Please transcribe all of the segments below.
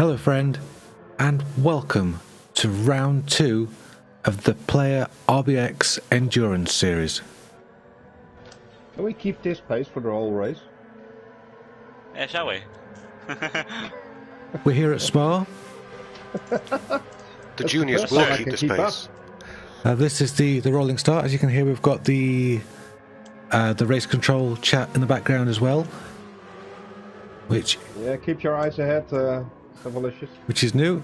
Hello friend, and welcome to round 2 of the PL4YR RBX Endurance Series. Can we keep this pace for the whole race? Yeah, shall we? We're here at Spa. The juniors will keep this pace. This is the rolling start. As you can hear, we've got the race control chat in the background as well, which keep your eyes ahead, Savalicious. Which is new.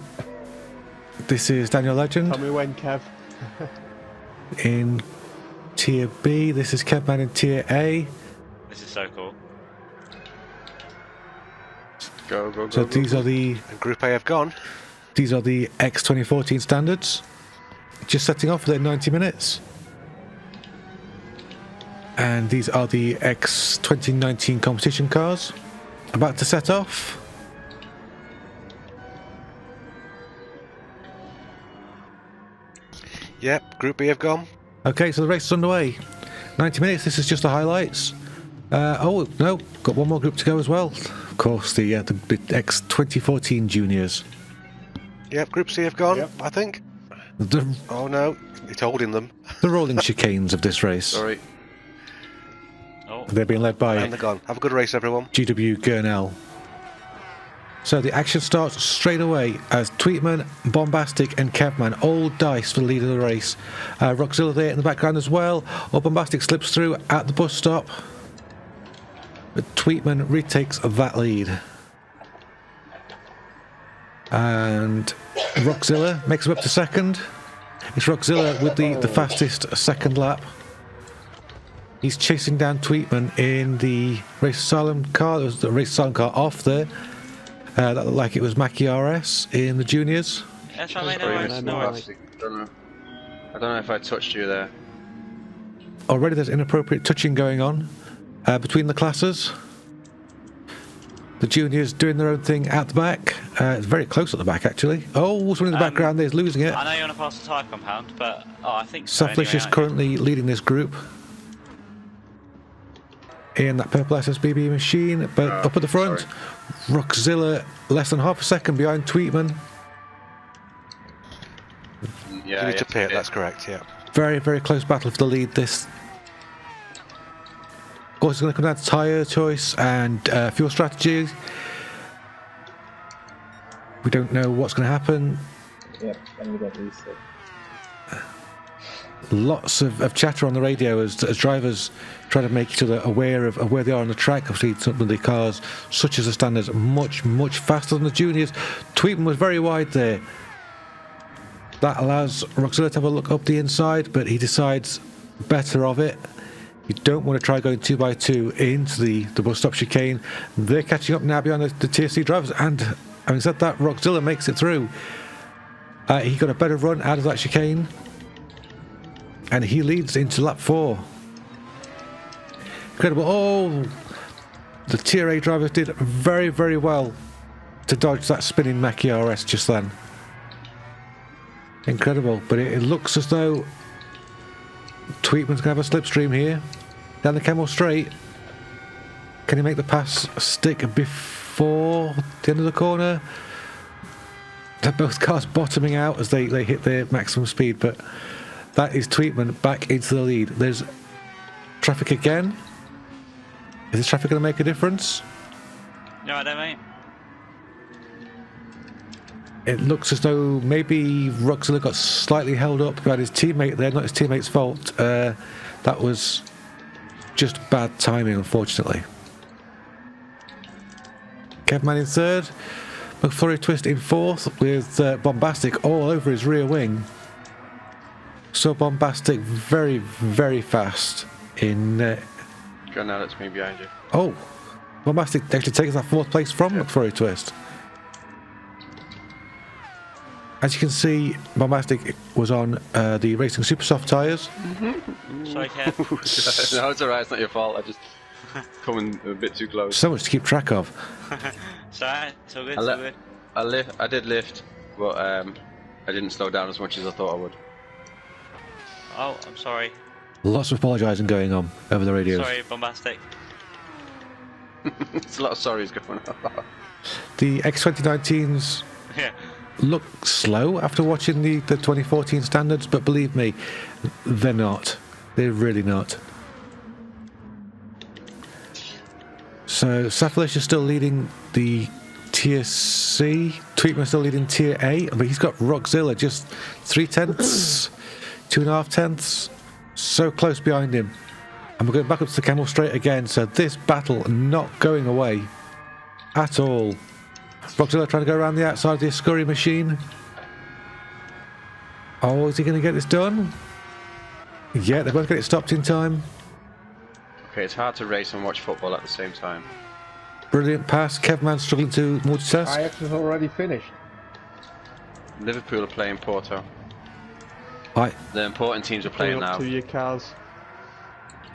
This is Daniel Legend. Tell me when, Kev. In Tier B. This is Kevman in Tier A. This is so cool. Go. So these are the And Group A have gone. These are the X 2014 standards. Just setting off for their 90 minutes. And these are the X 2019 competition cars. About to set off. Yep, Group B have gone. Okay, so the race is underway. 90 minutes, this is just the highlights. Oh, no, got one more group to go as well. Of course, the X 2014 juniors. Yep, Group C have gone, Yep. I think. The Oh no, it's holding them. rolling chicanes of this race. Sorry. Oh, They're being led by And they're gone. Have a good race, everyone. GW Gurnell. So the action starts straight away as Tweetman, Bombastic and Kevman all dice for the lead of the race. Roxzilla there in the background as well. Oh, Bombastic slips through at the bus stop. But Tweetman retakes that lead. And Roxzilla makes him up to second. It's Roxzilla with the fastest second lap. He's chasing down Tweetman in the Race Asylum car. There was the Race Asylum car off there. That looked like it was Mackie RS in the juniors. that's what I mean. No worries. I don't know if I touched you there. Already there's inappropriate touching going on between the classes. The juniors doing their own thing at the back. It's very close at the back, actually. Oh, one in the background there's losing it. I know you want to pass the tyre compound, but I think so. Saflish anyway, is currently leading this group in that purple SSBB machine, but up at the front, Roxzilla less than half a second behind Tweetman. Yeah, You need to pit, that's correct, yeah. Very, very close battle for the lead. This, of course, it's going to come down to tyre choice and fuel strategy. We don't know what's going to happen. Yep, and we got these. Lots of chatter on the radio as drivers try to make each other aware of where they are on the track. Obviously, some of the cars, such as the standards, much faster than the juniors. Tweetman was very wide there. That allows Roxzilla to have a look up the inside, but he decides better of it. You don't want to try going 2x2 into the bus stop chicane. They're catching up now behind the Tier C drivers, and having said that, Roxzilla makes it through. He got a better run out of that chicane, and he leads into lap 4. Incredible. Oh, the Tier A drivers did very, very well to dodge that spinning Mackie RS just then. Incredible, but it looks as though Tweetman's going to have a slipstream here. Down the Camel Straight. Can he make the pass stick before the end of the corner? They're both cars bottoming out as they hit their maximum speed, but that is Tweetman back into the lead. There's traffic again. Is this traffic going to make a difference? No, I don't, mate. It looks as though maybe Roxzilla got slightly held up by his teammate there, not his teammate's fault. That was just bad timing, unfortunately. Kevman in third. McFlurry Twist in fourth with Bombastic all over his rear wing. So Bombastic very, very fast in... Go now, that's me behind you. Oh, Bombastic actually takes that fourth place from McFlurry Twist. As you can see, Bombastic was on the Racing Super Soft tyres. Sorry, Kev. No, it's alright, it's not your fault. I just coming a bit too close. So much to keep track of. Sorry, it's all good, it's all good. I did lift, but I didn't slow down as much as I thought I would. Oh, I'm sorry. Lots of apologising going on over the radios. Sorry, Bombastic. There's a lot of sorries going on. The X2019s Yeah. look slow after watching the 2014 standards, but believe me, they're not. They're really not. So Safalish is still leading the Tier C. Tweetman still leading Tier A, but he's got Rockzilla just 0.3, 2.5 tenths, so close behind him. And we're going back up to the Camel Straight again, so this battle not going away at all. Rockzilla trying to go around the outside of the Scurry machine. Oh, is he going to get this done? Yeah, they're going to get it stopped in time. Okay, it's hard to race and watch football at the same time. Brilliant pass. Kevman struggling to multitask. Ajax is already finished. Liverpool are playing Porto. I The important teams are playing now. Up to your cars.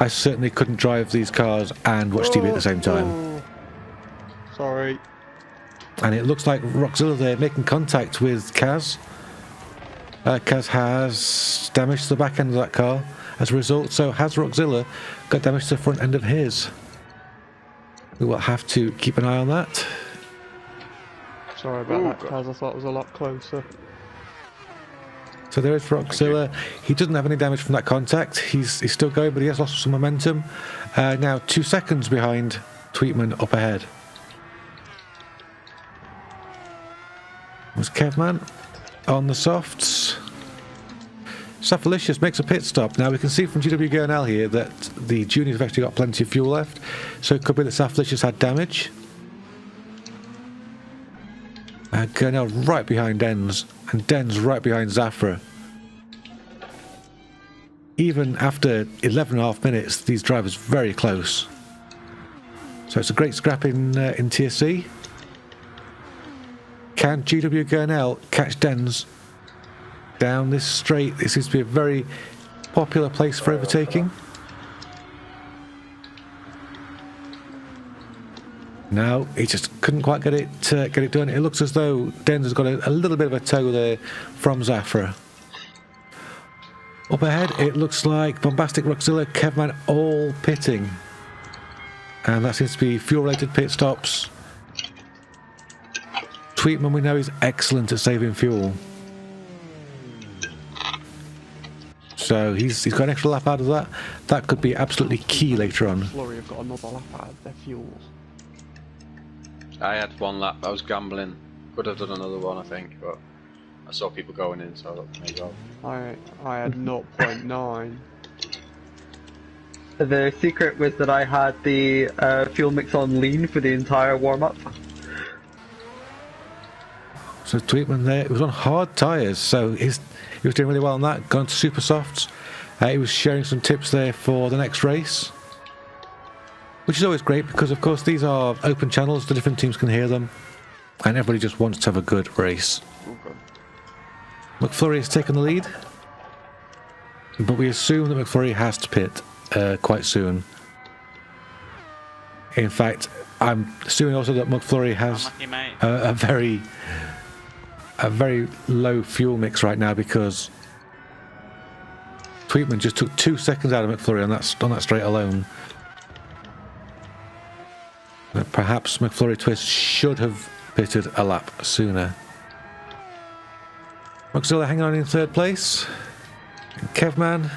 certainly couldn't drive these cars and watch TV at the same time. Oh. Sorry. And it looks like Rockzilla there making contact with Kaz. Kaz has damage to the back end of that car as a result, so has Rockzilla got damage to the front end of his. We will have to keep an eye on that. Sorry about that, Kaz. I thought it was a lot closer. So there is Rockzilla. He doesn't have any damage from that contact. He's still going, but he has lost some momentum. Now 2 seconds behind Tweetman up ahead. Was Kevman on the softs. Safalicious makes a pit stop. Now we can see from GW Gurnell here that the juniors have actually got plenty of fuel left, so it could be that Safalicious had damage. Gurnell right behind Dens, and Dens right behind Zafra. Even after 11.5 minutes, these drivers very close. So it's a great scrap in Tier C. Can GW Gurnell catch Dens down this straight? This seems to be a very popular place for overtaking. No, he just couldn't quite get it done. It looks as though Dens has got a little bit of a toe there from Zafra. Up ahead, it looks like Bombastic, Rockzilla, Kevman all pitting. And that seems to be fuel-related pit stops. Tweetman, we know, is excellent at saving fuel. So he's got an extra lap out of that. That could be absolutely key later on. Flurry have got another lap out of their fuels. I had one lap. I was gambling. Could have done another one, I think, but I saw people going in, so I thought maybe I'll... I had 0.9. The secret was that I had the fuel mix on lean for the entire warm-up. So Tweetman there, it was on hard tyres, so he was doing really well on that. Gone to super softs. He was sharing some tips there for the next race, which is always great because, of course, these are open channels. The different teams can hear them, and everybody just wants to have a good race. Okay. McFlurry has taken the lead, but we assume that McFlurry has to pit quite soon. In fact, I'm assuming also that McFlurry has Unlucky, mate. a very low fuel mix right now because Tweetman just took 2 seconds out of McFlurry on that straight alone. Perhaps McFlurry Twist should have pitted a lap sooner. Rockzilla hanging on in third place. Kevman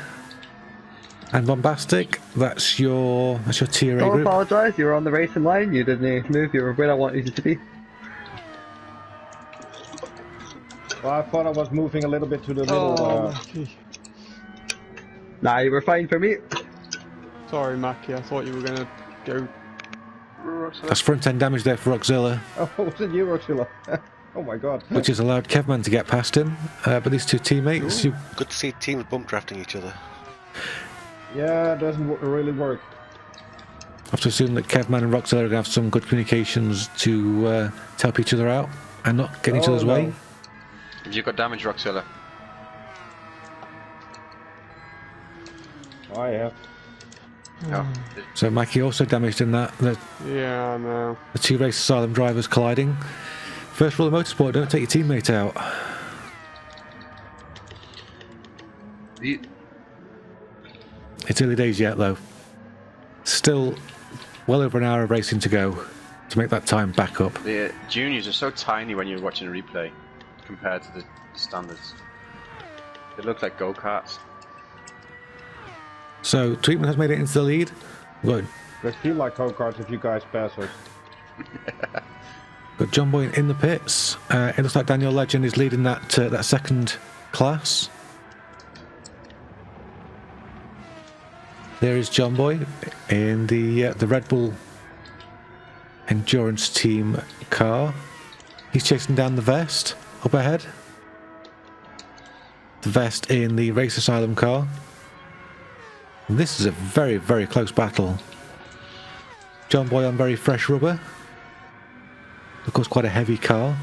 and Bombastic. That's your Tier A Don't group. apologise, you were on the racing line, you didn't move, you were where I wanted you to be. Well, I thought I was moving a little bit to the middle. Oh, Mackie. Nah, you were fine for me. Sorry, Mackie. I thought you were going to go... That's front end damage there for Rockzilla, Oh, was it you, Rockzilla? Oh my god. which has allowed Kevman to get past him. But these two teammates, who Good to see teams bump drafting each other. Yeah, it doesn't really work. have to assume that Kevman and Rockzilla are going to have some good communications to help each other out and not get in each Oh, other's no. way. Have you got damage, Rockzilla? Oh, I have. No. So Mackie also damaged in that. Yeah, I know. The two race asylum drivers colliding. First rule of motorsport, don't take your teammate out. It's early days yet though. Still well over an hour of racing to go to make that time back up. The juniors are so tiny when you're watching a replay compared to the standards. They look like go-karts. So Tweetman has made it into the lead. Good. They feel like go-karts if you guys pass us. Got John Boy in the pits. It looks like Daniel Legend is leading that that second class. There is John Boy in the Red Bull Endurance Team car. He's chasing down the Vest up ahead. The Vest in the Race Asylum car. And this is a very, very close battle. John Boy on very fresh rubber. Of course, quite a heavy car.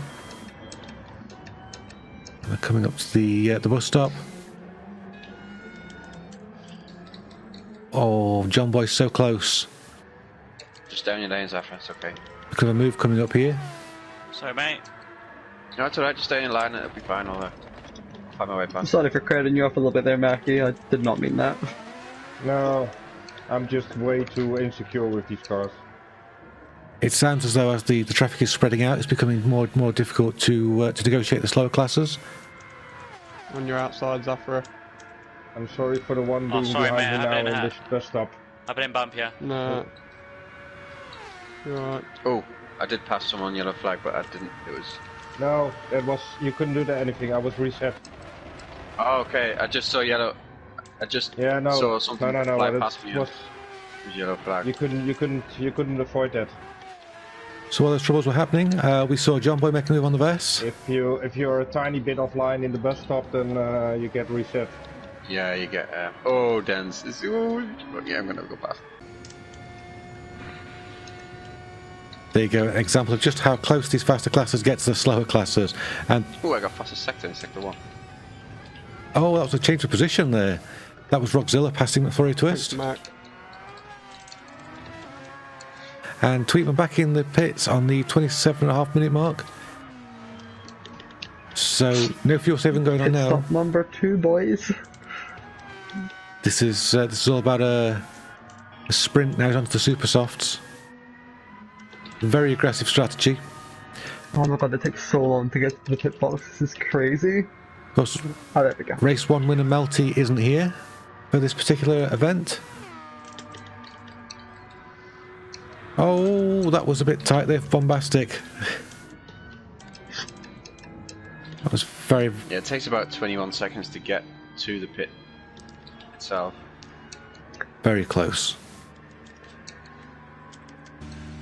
We're coming up to the bus stop. Oh, John Boy's so close. Just down your lanes, Afra, it's okay. Look at a move coming up here. Sorry, mate. No, it's alright, just stay in line, it'll be fine. I'll find my way I'm past. sorry for crowding you off a little bit there, Mackie. I did not mean that. No, I'm just way too insecure with these cars. It sounds as though as the traffic is spreading out, it's becoming more difficult to negotiate the slower classes. On your outside, Zafra. I'm sorry for the one being sorry, behind mate, me I now didn't in this bus stop. I didn't bump you. No. You're right. Oh, I did pass someone yellow flag, but I didn't. It was. No, it was. You couldn't do that anything. I was reset. Oh, okay. I just saw yellow. I just No. saw something No. fly It past me. was. It was yellow flag. You couldn't avoid that. So while those troubles were happening, we saw John Boy make a move on the Vest. If you're a tiny bit offline in the bus stop, then you get reset. Yeah, you get. Oh, dense. Oh, yeah, I'm gonna go past. There you go, an example of just how close these faster classes get to the slower classes. And Oh, I got fastest sector in sector 1. oh, that was a change of position there. That was Rockzilla passing McFlurry Twist. Mac. And Tweetman back in the pits on the 27.5 minute mark. So no fuel saving going on Pit now. stop number 2, boys. This is all about a sprint now onto the super softs. Very aggressive strategy. Oh my god, it takes so long to get to the pit box. This is crazy. Of course, Oh, there we go. race 1 winner Melty isn't here for this particular event. Oh, that was a bit tight there, Bombastic. That was very... Yeah, it takes about 21 seconds to get to the pit itself. very close.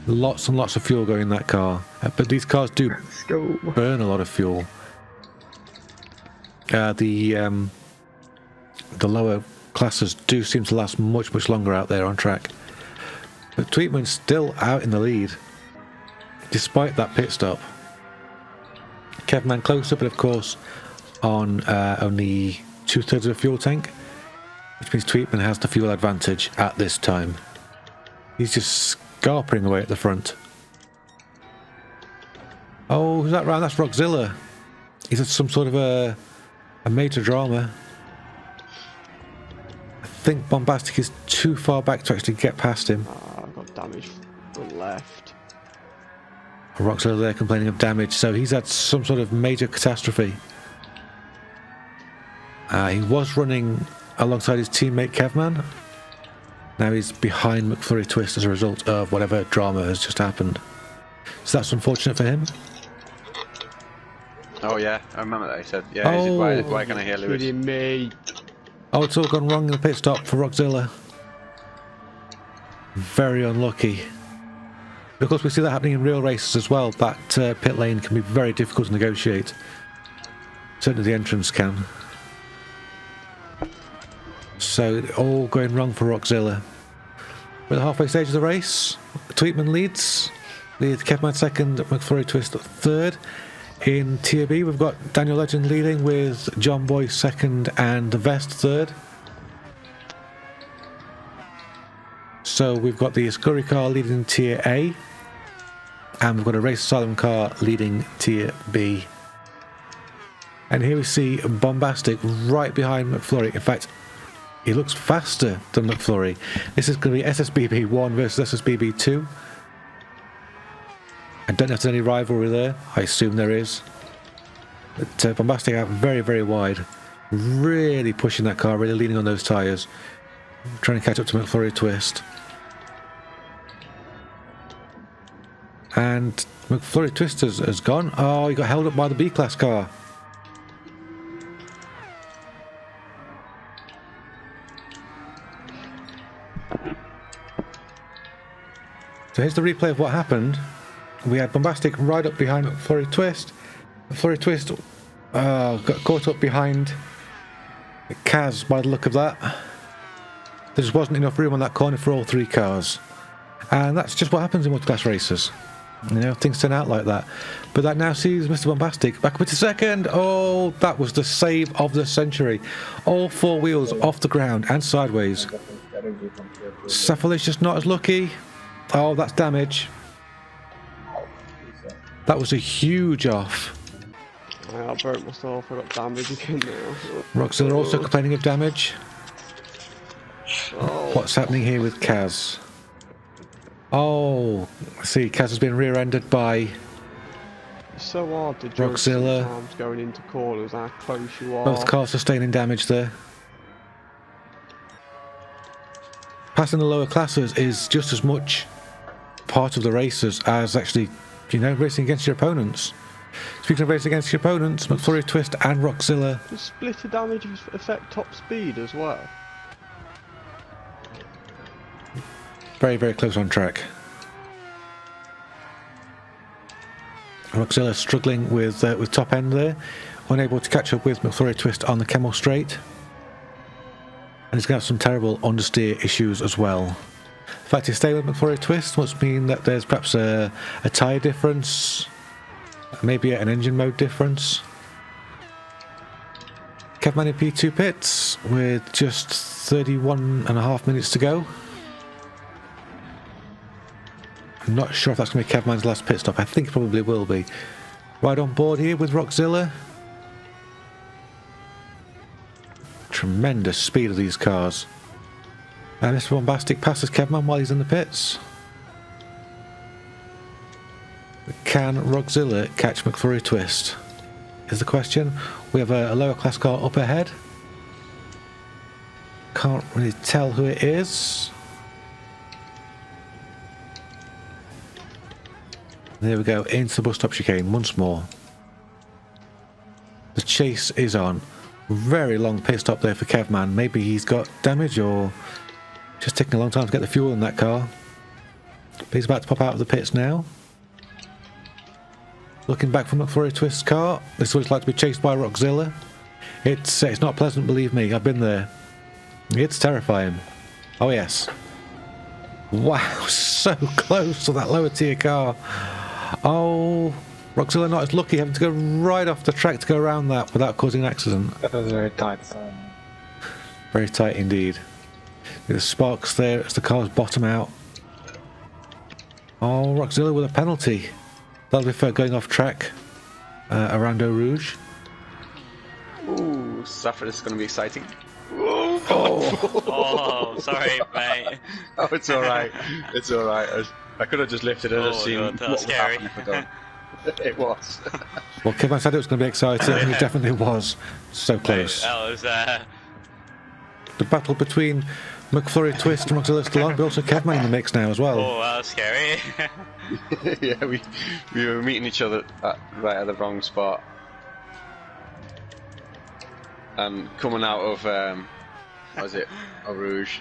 Lots and lots of fuel going in that car. But these cars do Let's go. burn a lot of fuel. The lower classes do seem to last much longer out there on track. But Tweetman's still out in the lead, despite that pit stop. Kevman closer, but of course on only 2/3 of a fuel tank, which means Tweetman has the fuel advantage at this time. He's just scarpering away at the front. Oh, who's that round? That's Rockzilla. He's had some sort of a major drama. I think Bombastic is too far back to actually get past him. I got damage to the left. Rockzilla there complaining of damage, so he's had some sort of major catastrophe. He was running alongside his teammate Kevman. Now he's behind McFlurry Twist as a result of whatever drama has just happened. So that's unfortunate for him. Oh yeah, I remember that. He said, "Yeah, he said, why can I hear Lewis?" Kidding me. Oh, it's all gone wrong in the pit stop for Rockzilla. Very unlucky. Of course, we see that happening in real races as well. That pit lane can be very difficult to negotiate. Certainly the entrance can. So, all going wrong for Rockzilla. We're at the halfway stage of the race. Tweetman leads. Kevman second, McFlurry Twist third. In Tier B, we've got Daniel Legend leading with John Boy second and the Vest third. So we've got the Scurry car leading Tier A, and we've got a Race Asylum car leading Tier B. And here we see Bombastic right behind McFlurry. In fact, He looks faster than McFlurry. This is going to be SSBB1 versus SSBB2. I don't know if there's any rivalry there. I assume there is. But Bombastic out very, very wide. Really pushing that car, really leaning on those tyres. Trying to catch up to McFlurry Twist. And McFlurry Twist has gone. Oh, he got held up by the B-Class car. So here's the replay of what happened. We had Bombastic right up behind McFlurry Twist. McFlurry Twist got caught up behind Kaz by the look of that. There just wasn't enough room on that corner for all three cars. And that's just what happens in multiclass races. You know, things turn out like that. But that now sees Mr. Bombastic back up into second. Oh, that was the save of the century. All four wheels off the ground and sideways. Safali's just not as lucky. Oh, that's damage. That was a huge off. I broke myself, I got damage again now. Roxilla also complaining of damage. Oh. What's happening here with Kaz? Oh, I see, Kaz has been rear-ended by It's so hard to judge Roxilla. sometimes going into corners how close you are. Both cars sustaining damage there. Passing the lower classes is just as much part of the races as actually, you know, racing against your opponents. Speaking of racing against your opponents, McFlurry Twist and Roxilla. Does split of damage affect top speed as well? Very, very close on track. Roxilla struggling with top end there, unable to catch up with McFlurry Twist on the Kemmel straight. And he's going to have some terrible understeer issues as well. The fact he's staying with McFlurry Twist must mean that there's perhaps a tyre difference, maybe an engine mode difference. Kevman in P2 pits with just 31.5 minutes to go. I'm not sure if that's going to be Kevman's last pit stop. I think it probably will be. Right on board here with Roxilla. Tremendous speed of these cars. And Mr. Bombastic passes Kevman while he's in the pits. Can Roxilla catch McFlurry Twist? Is the question. We have a lower class car up ahead. Can't really tell who it is. There we go, into the bus stop chicane once more. The chase is on. Very long pit stop there for Kevman. Maybe he's got damage or just taking a long time to get the fuel in that car. But he's about to pop out of the pits now. Looking back from McFlurry Twist's car. This is what it's like to be chased by Roxilla. It's not pleasant, believe me. I've been there. It's terrifying. Oh yes. Wow, so close to that lower tier car. Oh, Roxilla not as lucky, having to go right off the track to go around that without causing an accident. That was very tight. Very tight indeed. There's sparks there as the cars bottom out. Oh, Roxilla with a penalty. That'll be for going off track around Eau Rouge. Ooh, Safford is going to be exciting. Oh, sorry, mate. Oh, it's alright. It's alright. I could have just lifted it and seen God, that what was would scary. happen if I don't. It was. Well, Kevin said it was going to be exciting, and it definitely was. So close. That was, The battle between McFlurry Twist and Roxilla still on, but also Kevman in the mix now as well. oh, that was scary. Yeah, we were meeting each other right at the wrong spot. And coming out of, what was it, Eau Rouge,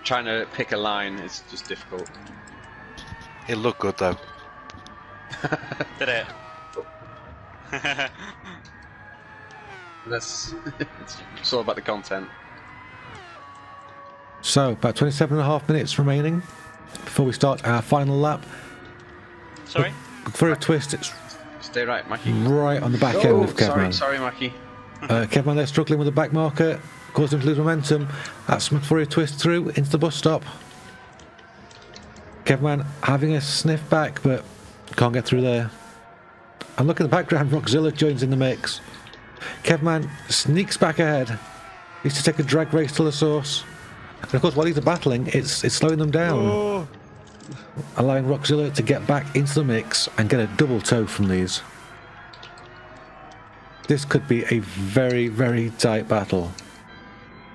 trying to pick a line is just difficult. It looked good though. Did it? It's all about the content. So, about 27.5 minutes remaining before we start our final lap. Sorry? McFlurry Twist, it's Stay right, Mackie. right on the back end of Kevman. Sorry, Mackie. Kevman there struggling with the back marker, causing him to lose momentum. That's McFlurry Twist through into the bus stop. Kevman having a sniff back, but can't get through there. And look in the background, Roxilla joins in the mix. Kevman sneaks back ahead. is to take a drag race to the source. And of course, while these are battling, it's slowing them down, allowing Rockzilla to get back into the mix and get a double toe from these. This could be a very, very tight battle,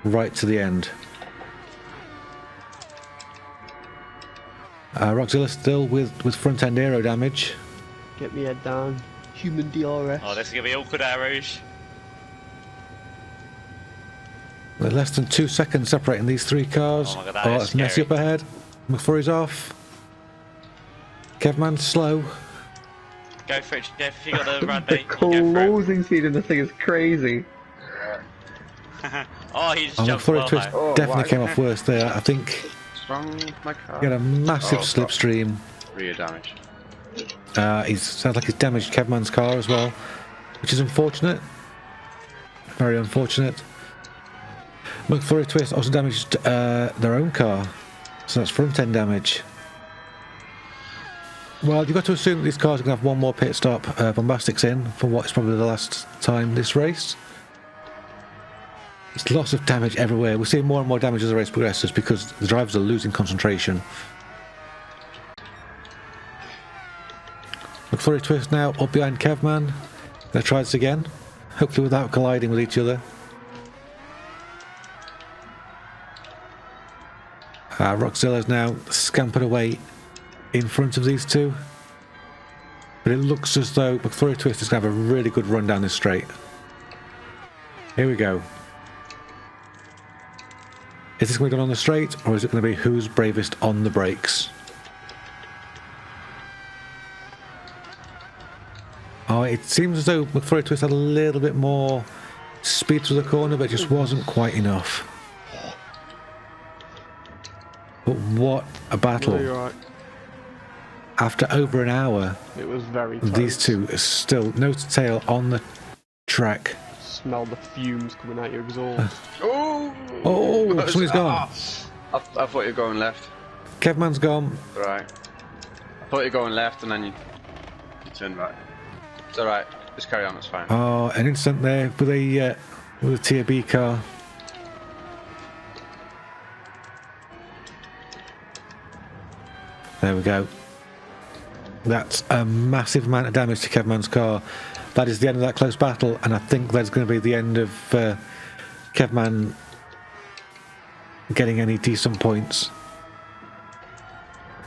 right to the end. Rockzilla still with front end aero damage. Get me head down. Human DRS. Oh, this is gonna be awkward, Rouge. With less than 2 seconds separating these three cars. Oh my God, that is it's messy scary. up ahead. McFlurry's off. Kevman's slow. Go for it, Jeff. If you got the run The beat, you go for it. closing speed in this thing is crazy. Oh, he just Oh, jumped McFlurry well Twist high. definitely came off worse there. I think What's wrong with my car? he had a massive Oh, slipstream. Rear damage. Sounds like he's damaged Kevman's car as well, which is unfortunate. Very unfortunate. McFlurry Twist also damaged their own car, so that's front end damage. Well, you've got to assume that these cars are going to have one more pit stop. Bombastic's in for what is probably the last time this race. It's lots of damage everywhere. We're seeing more and more damage as the race progresses because the drivers are losing concentration. McFlurry Twist now up behind Kevman. Let's try this again, hopefully without colliding with each other. Rockzilla's now scampered away in front of these two, but it looks as though McFlurry Twist is going to have a really good run down this straight. Here we go. Is this going to be done on the straight, or is it going to be who's bravest on the brakes? Oh, it seems as though McFlurry Twist had a little bit more speed through the corner, but it just wasn't quite enough. But what a battle. No, you're right. After over an hour, It was very close. these two are still nose to tail on the track. Smell the fumes coming out your exhaust. Oh! Oh, somebody's gone. I thought you were going left. Kevman's gone. Right. I thought you were going left and then you turned right. It's alright. Just carry on, it's fine. Oh, an incident there with a Tier B car. There we go. That's a massive amount of damage to Kevman's car. That is the end of that close battle, and I think that's going to be the end of Kevman getting any decent points.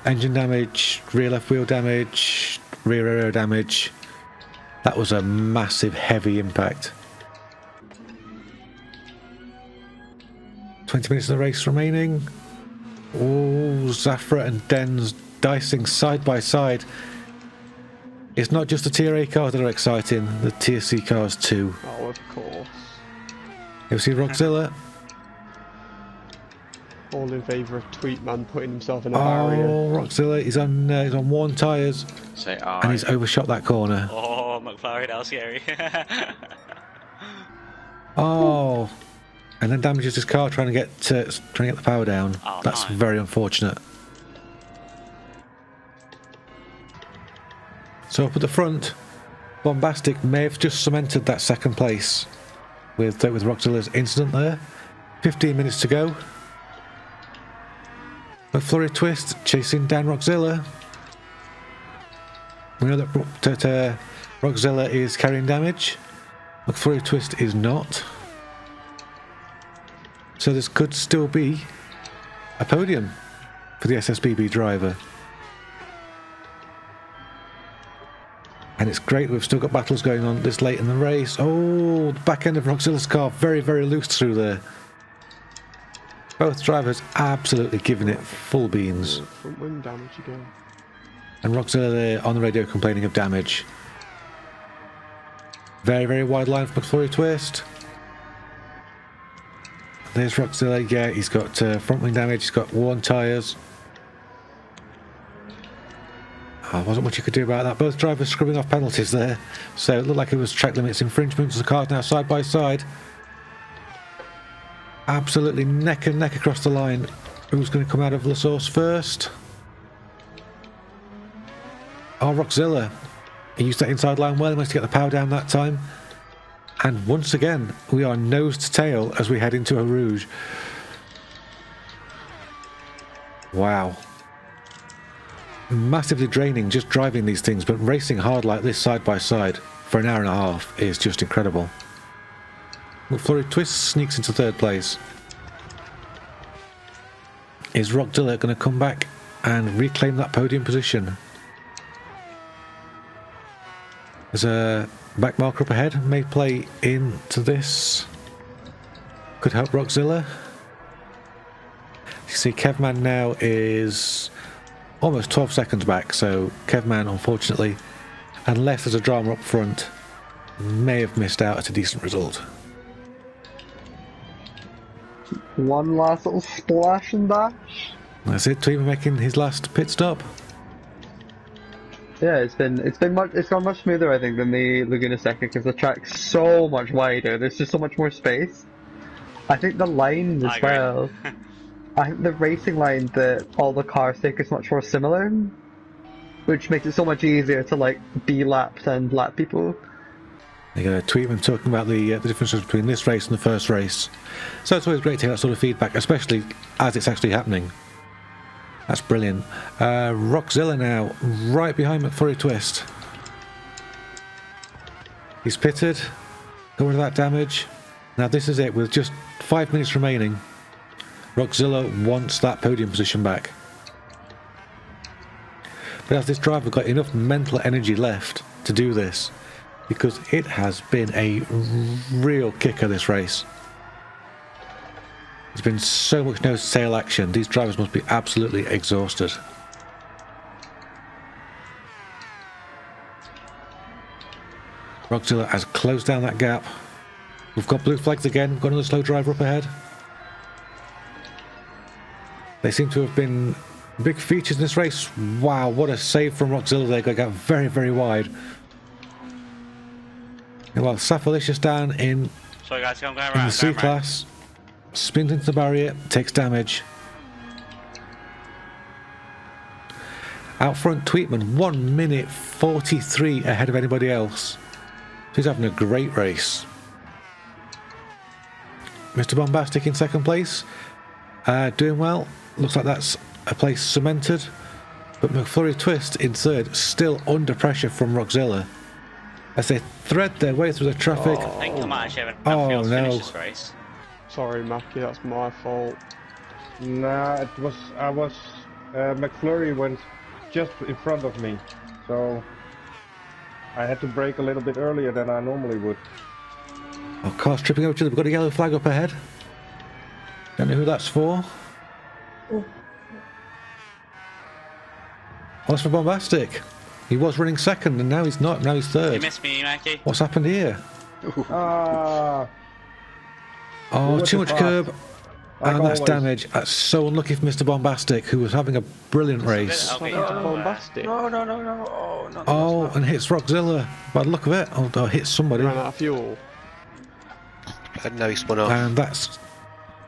Engine damage, rear left wheel damage, rear aero damage. That was a massive, heavy impact. 20 minutes of the race remaining. Oh, Zafra and Den's dicing side by side. It's not just the Tier A cars that are exciting, the Tier C cars too. Oh, of course. You see Rockzilla? All in favour of Tweetman putting himself in a Oh, barrier. Rockzilla, he's on worn tyres Say and aye. he's overshot that corner. Oh, McFlurry, that was scary. Oh, and then damages his car trying to get the power down. Oh, That's no. very unfortunate. So up at the front, Bombastic may have just cemented that second place with Rockzilla's incident there. 15 minutes to go. McFlurry Twist chasing down Rockzilla. We know that Rockzilla is carrying damage. McFlurry Twist is not. So this could still be a podium for the SSBB driver. And it's great we've still got battles going on this late in the race. Oh, the back end of Rockzilla's car very, very loose through there. Both drivers absolutely giving it full beans. Front wing damage again. And Rockzilla there on the radio complaining of damage. Very, very wide line for McFlurry Twist. There's Rockzilla. Yeah, he's got front wing damage. He's got worn tyres. Oh, wasn't much you could do about that. Both drivers scrubbing off penalties there. So it looked like it was track limits infringements. The cars now side by side. Absolutely neck and neck across the line. Who's going to come out of La Source first? Oh, Rockzilla. He used that inside line well. He managed to get the power down that time. And once again, we are nose to tail as we head into a Rouge. Wow. Massively draining just driving these things, but racing hard like this side by side for an hour and a half is just incredible. McFlurry Twist sneaks into third place. Is Rockzilla going to come back and reclaim that podium position? There's a back marker up ahead, may play into this. Could help Rockzilla. You see Kevman now is almost 12 seconds back, so Kevman, unfortunately, unless there's a drama up front, may have missed out at a decent result. One last little splash and dash. That's it, Tweeman making his last pit stop. Yeah, it's gone much smoother, I think, than the Laguna Seca because the track's so much wider. There's just so much more space. I think the line as well. I think the racing line that all the cars take is much more similar, which makes it so much easier to like be lapped and lap people. You got a Tweetman talking about the differences between this race and the first race. So it's always great to hear that sort of feedback, especially as it's actually happening. That's brilliant. Rockzilla now, right behind McFlurry Twist. He's pitted, got rid of that damage. Now this is it, with just 5 minutes remaining. Rockzilla wants that podium position back. But has this driver got enough mental energy left to do this? Because it has been a real kicker, this race. There's been so much nose to tail action. These drivers must be absolutely exhausted. Rockzilla has closed down that gap. We've got blue flags again. We've got another slow driver up ahead. They seem to have been big features in this race. Wow, what a save from Rockzilla there. Got very, very wide. Well, Saphalicious down in Sorry guys, I'm going the around. C-class. Spins into the barrier, takes damage. Out front, Tweetman, 1 minute 43 ahead of anybody else. He's having a great race. Mr. Bombastic in second place. Doing well. Looks like that's a place cemented. But McFlurry Twist in third, still under pressure from Rockzilla. As they thread their way through the traffic. I think I might actually have enough fuel to finish this race. Sorry, Mackie, that's my fault. Nah, McFlurry went just in front of me, so I had to brake a little bit earlier than I normally would. Oh, cars tripping over each other. We've got a yellow flag up ahead. Don't know who that's for. Oh, that's for Bombastic. He was running second and now he's not. Now he's third. You missed me, Mackie. What's happened here? Oh, too much curb. And that's damage. That's so unlucky for Mr. Bombastic, who was having a brilliant race. Bombastic. No. Oh, no. And hits Rockzilla. By the look of it. Oh, hits somebody. Ran out of fuel. And now he spun off. And that's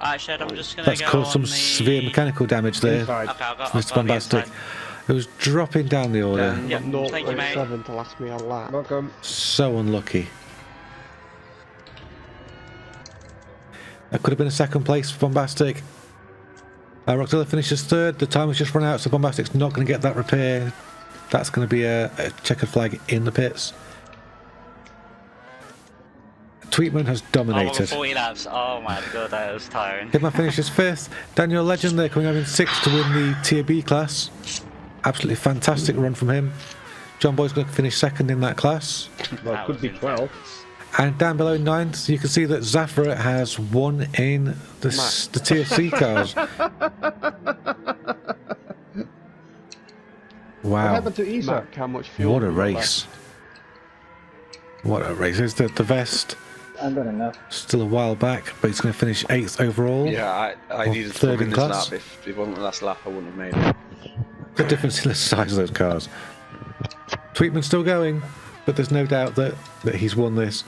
I'm just going to go caused some on the... severe mechanical damage there. Inside. Okay, I'll go, Mr. Bombastic. It was dropping down the order. Yeah, thank you, mate. 0.7 to last me a lap. Welcome. So unlucky. That could have been a second place for Bombastic. Rockzilla finishes third. The time has just run out, so Bombastic's not going to get that repair. That's going to be a checkered flag in the pits. Tweetman has dominated. 40 laps. Oh my god, that was tiring. Kidman finishes fifth. Daniel Legend there coming home in sixth to win the Tier B class. Absolutely fantastic run from him. John Boy's going to finish second in that class. Well, it could be 12. And down below ninth, you can see that Zafra has won in the Tier C cars. What Wow. happened to Isa? Mac, how much fuel? What a have you got race. What a race. Is the vest I've got enough. still a while back, but he's going to finish 8th overall. Yeah, I needed to third come in in this class. lap. If it wasn't the last lap, I wouldn't have made it. The difference in the size of those cars. Tweetman's still going, but there's no doubt that he's won this.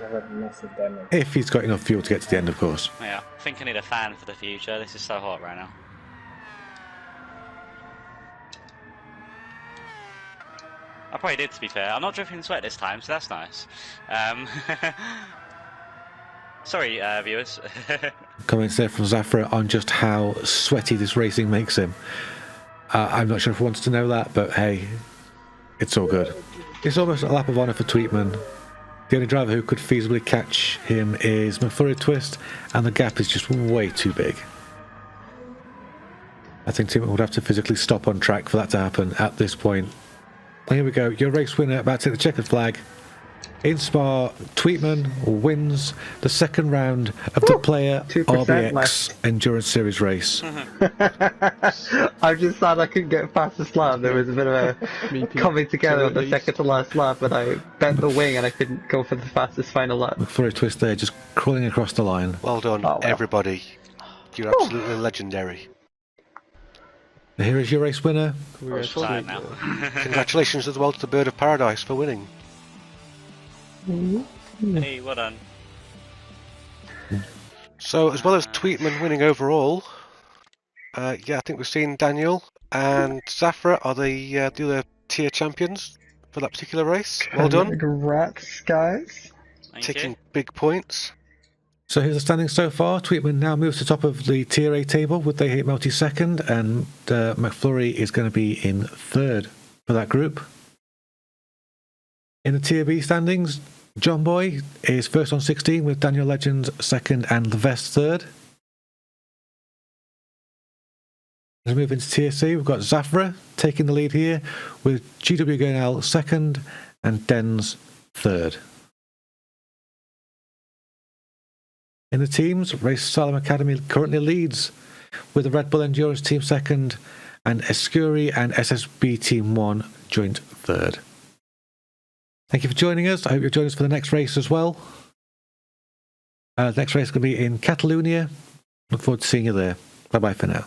I've got massive damage. If he's got enough fuel to get to the end, of course. Yeah, I think I need a fan for the future. This is so hot right now. I probably did, to be fair. I'm not dripping sweat this time, so that's nice. Sorry, viewers. Comments there from Zafra on just how sweaty this racing makes him. I'm not sure if he wants to know that, but hey, it's all good. It's almost a lap of honour for Tweetman. The only driver who could feasibly catch him is McFlurry Twist, and the gap is just way too big. I think Tweetman would have to physically stop on track for that to happen at this point. And here we go, your race winner about to take the checkered flag. In Spa, Tweetman wins the second round of the Player RBX left. Endurance Series race. I'm just sad I couldn't get fastest lap. There was a bit of a coming together on the second to last lap, and I bent the wing and I couldn't go for the fastest final lap. McFlurry Twist there, just crawling across the line. Well done, everybody. You're absolutely legendary. Here is your race winner. I'm tired now. Congratulations as well to the Bird of Paradise for winning. Hey, well done. So, as well as Tweetman winning overall, yeah, I think we've seen Daniel and Zafra are the other tier champions for that particular race. Well done. Congrats, guys. Taking big points. So here's the standings so far. Tweetman now moves to top of the Tier A table with They Hate Melty second, and McFlurry is going to be in third for that group. In the Tier B standings, John Boy is first on 16 with Daniel Legend second and Levesque third. Let's move into Tier C. We've got Zafra taking the lead here with GW Gurnell second and Dens third. In the teams, Race Salem Academy currently leads with the Red Bull Endurance Team second and Escuri and SSB Team 1 joint third. Thank you for joining us. I hope you'll join us for the next race as well. The next race is going to be in Catalonia. Look forward to seeing you there. Bye-bye for now.